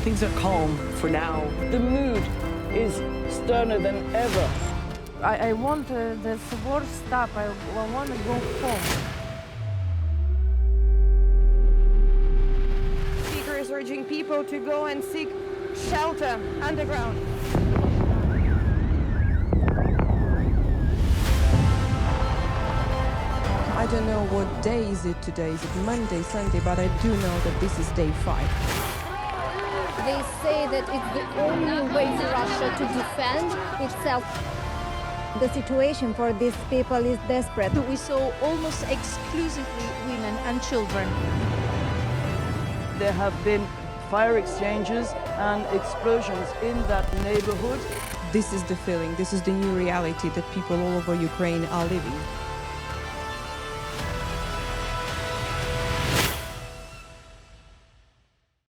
Things are calm for now. The mood is sterner than ever. I want this war stop. I want to go home. Speaker is urging people to go and seek shelter underground. I don't know what day is it today. Is it Monday, Sunday? But I do know that this is day 5. They say that it's the only way for Russia to defend itself. The situation for these people is desperate. We saw almost exclusively women and children. There have been fire exchanges and explosions in that neighborhood. This is the feeling. This is the new reality that people all over Ukraine are living.